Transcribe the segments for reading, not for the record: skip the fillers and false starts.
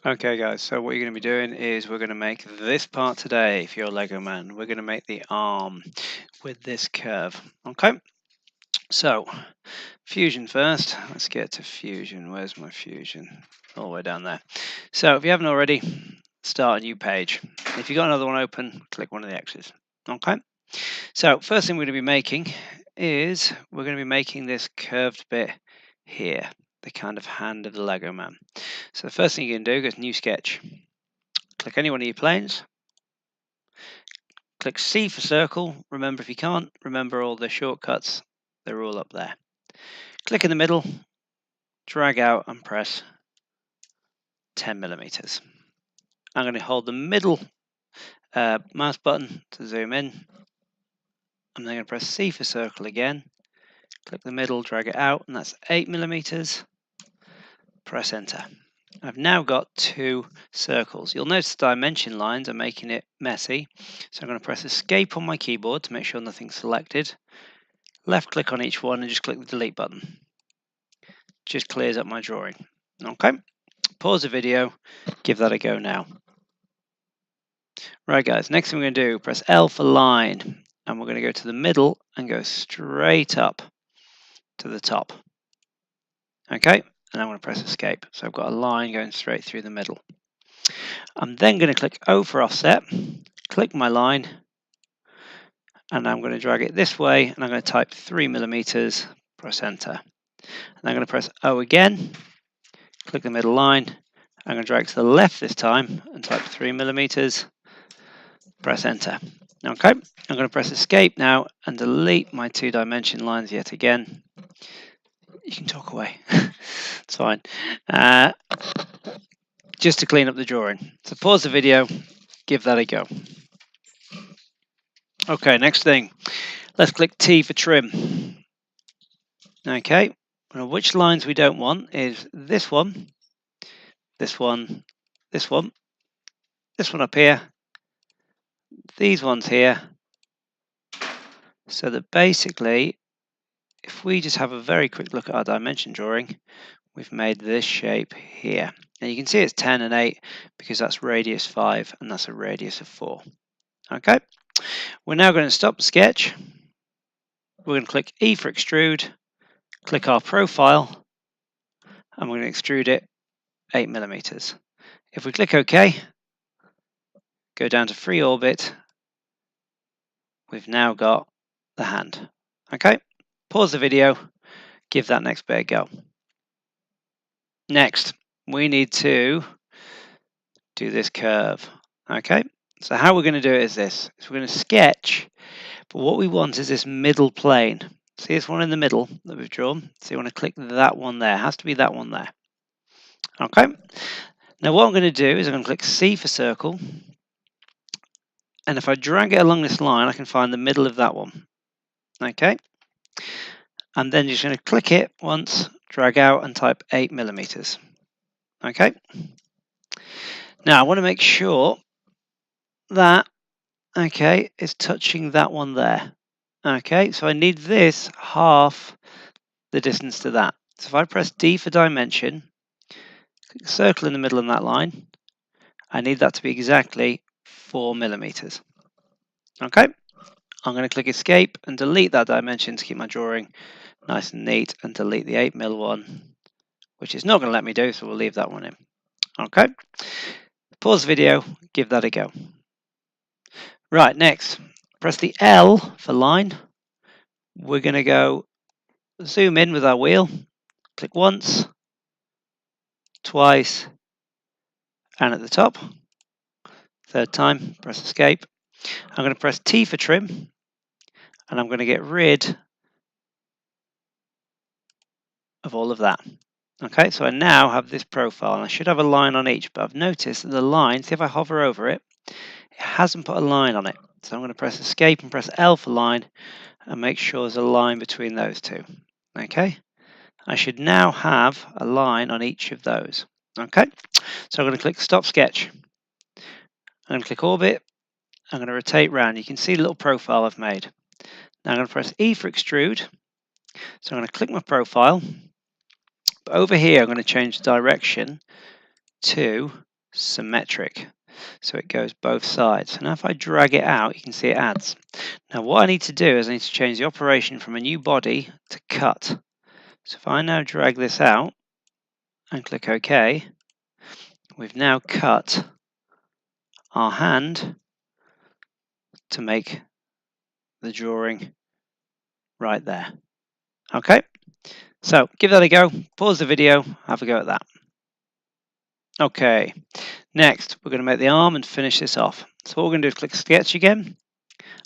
Okay guys, so what you're going to be doing is we're going to make this part today if you're a Lego man. We're going to make the arm with this curve. Okay, so fusion first. Let's get to fusion. Where's my fusion? All the way down there. So if you haven't already, start a new page. If you've got another one open, click one of the X's. Okay, so first thing we're going to be making is we're going to be making this curved bit here, the kind of hand of the Lego man. So the first thing you can do is new sketch. Click any one of your planes. Click C for circle. Remember, if you can't remember all the shortcuts, they're all up there. Click in the middle, drag out and press 10 millimeters. I'm going to hold the middle mouse button to zoom in. I'm then going to press C for circle again. Click the middle, drag it out, and that's 8 millimeters. Press enter. I've now got two circles. You'll notice the dimension lines are making it messy. So I'm going to press escape on my keyboard to make sure nothing's selected. Left click on each one and just click the delete button. Just clears up my drawing. Okay, pause the video, give that a go now. Right guys, next thing we're going to do, press L for line, and we're going to go to the middle and go straight up to the top. Okay, and I'm going to press escape. So I've got a line going straight through the middle. I'm then going to click O for offset, click my line, and I'm going to drag it this way, and I'm going to type 3 millimeters, press enter. And I'm going to press O again, click the middle line. I'm going to drag to the left this time and type 3 millimeters, press enter. Okay, I'm going to press escape now and delete my two dimension lines yet again. You can talk away, it's fine. Just to clean up the drawing. So pause the video, give that a go. Okay, next thing, let's click T for trim. Okay, now which lines we don't want is this one, this one, this one, this one up here, these ones here, so that basically, if we just have a very quick look at our dimension drawing, we've made this shape here. Now you can see it's 10 and 8 because that's radius 5 and that's a radius of 4. Okay, we're now going to stop the sketch. We're going to click E for extrude, click our profile, and we're going to extrude it 8 millimeters. If we click OK, go down to free orbit, we've now got the hand. Okay, pause the video, give that next bit a go. Next, we need to do this curve. Okay, so how we're going to do it is this. So we're going to sketch, but what we want is this middle plane. See this one in the middle that we've drawn? So you want to click that one there. It has to be that one there. Okay, now what I'm going to do is I'm going to click C for circle. And if I drag it along this line, I can find the middle of that one. Okay, and then you're just going to click it once, drag out and type 8 millimeters. Okay, now I want to make sure that, okay, is touching that one there. Okay, so I need this half the distance to that. So if I press D for dimension, click circle in the middle of that line, I need that to be exactly 4 millimeters. Okay, I'm going to click escape and delete that dimension to keep my drawing nice and neat, and delete the 8 mil one, which is not going to let me do, so we'll leave that one in. Okay, pause the video, give that a go. Right, next, press the L for line. We're going to go zoom in with our wheel, click once, twice, and at the top. Third time, press escape. I'm going to press T for trim, and I'm going to get rid of all of that. Okay, so I now have this profile, and I should have a line on each, but I've noticed that the line, see if I hover over it, it hasn't put a line on it. So I'm going to press escape and press L for line and make sure there's a line between those two. Okay, I should now have a line on each of those. Okay, so I'm going to click stop sketch. I'm going to click orbit. I'm going to rotate round. You can see the little profile I've made. Now I'm going to press E for extrude. So I'm going to click my profile. But over here, I'm going to change the direction to symmetric. So it goes both sides. And now if I drag it out, you can see it adds. Now what I need to do is I need to change the operation from a new body to cut. So if I now drag this out and click OK, we've now cut our hand to make the drawing right there. Okay, so give that a go, pause the video, have a go at that. Okay, next we're going to make the arm and finish this off. So what we're going to do is click sketch again.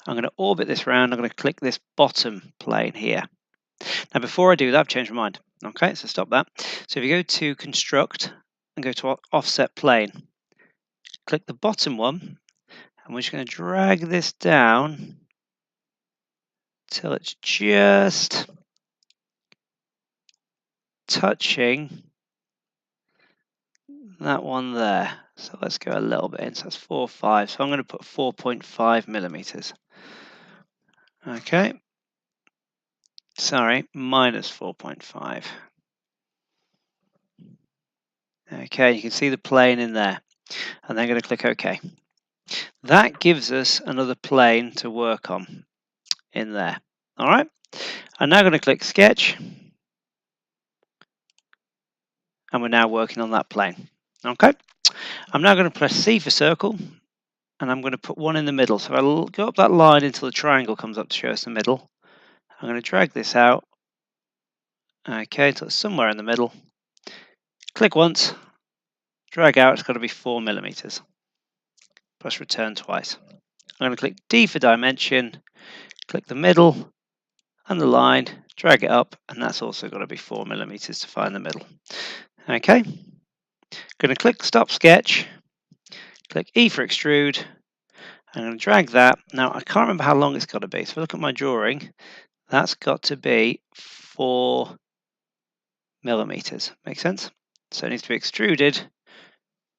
I'm going to orbit this round, I'm going to click this bottom plane here. Now before I do that, I've changed my mind. Okay, so stop that. So if you go to construct and go to offset plane, click the bottom one, and we're just going to drag this down till it's just touching that one there. So let's go a little bit in. So that's 4, 5. So I'm going to put 4.5 millimeters. Okay. Sorry, minus 4.5. Okay, you can see the plane in there. And then I'm going to click OK. That gives us another plane to work on in there. All right. I'm now going to click sketch. And we're now working on that plane. Okay. I'm now going to press C for circle. And I'm going to put one in the middle. So I'll go up that line until the triangle comes up to show us the middle. I'm going to drag this out. Okay, until it's somewhere in the middle. Click once. Drag out. It's got to be 4 millimeters. Press return twice. I'm going to click D for dimension. Click the middle and the line. Drag it up. And that's also got to be 4 millimeters to find the middle. Okay. Going to click stop sketch. Click E for extrude. I'm going to drag that. Now, I can't remember how long it's got to be. So if I look at my drawing, that's got to be 4 millimeters. Make sense? So it needs to be extruded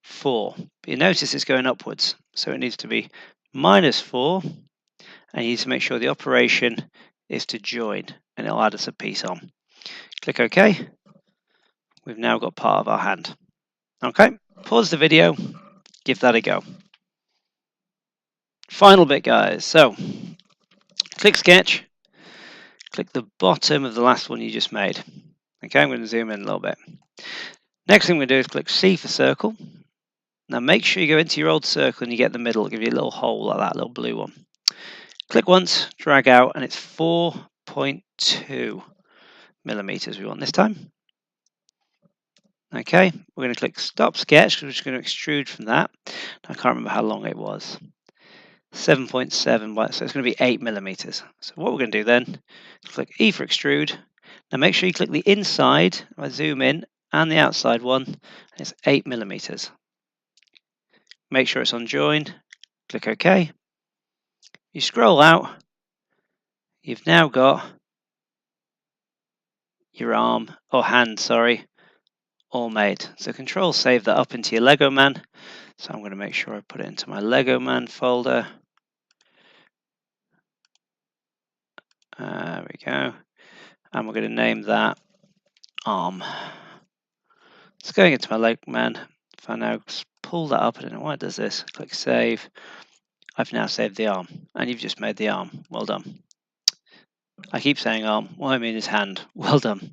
4. But you notice it's going upwards. So it needs to be minus 4. And you need to make sure the operation is to join. And it'll add us a piece on. Click OK. We've now got part of our hand. Okay, pause the video. Give that a go. Final bit, guys. So, click sketch. Click the bottom of the last one you just made. Okay, I'm going to zoom in a little bit. Next thing we're going to do is click C for circle. Now make sure you go into your old circle and you get the middle. It'll give you a little hole like that, little blue one. Click once, drag out, and it's 4.2 millimeters we want this time. Okay, we're going to click stop sketch because we're just going to extrude from that. I can't remember how long it was. 7.7, so it's going to be 8 millimeters. So what we're going to do then, click E for extrude. Now make sure you click the inside, I zoom in, and the outside one, and it's 8 millimeters. Make sure it's on join, click OK. You scroll out, you've now got your arm, or hand, sorry, all made. So Control save that up into your Lego Man. So I'm going to make sure I put it into my Lego Man folder. There we go. And we're going to name that arm. It's going into my Lego Man. If I now pull that up, I don't know why it does this. Click save. I've now saved the arm, and you've just made the arm. Well done. I keep saying arm. What I mean is hand. Well done.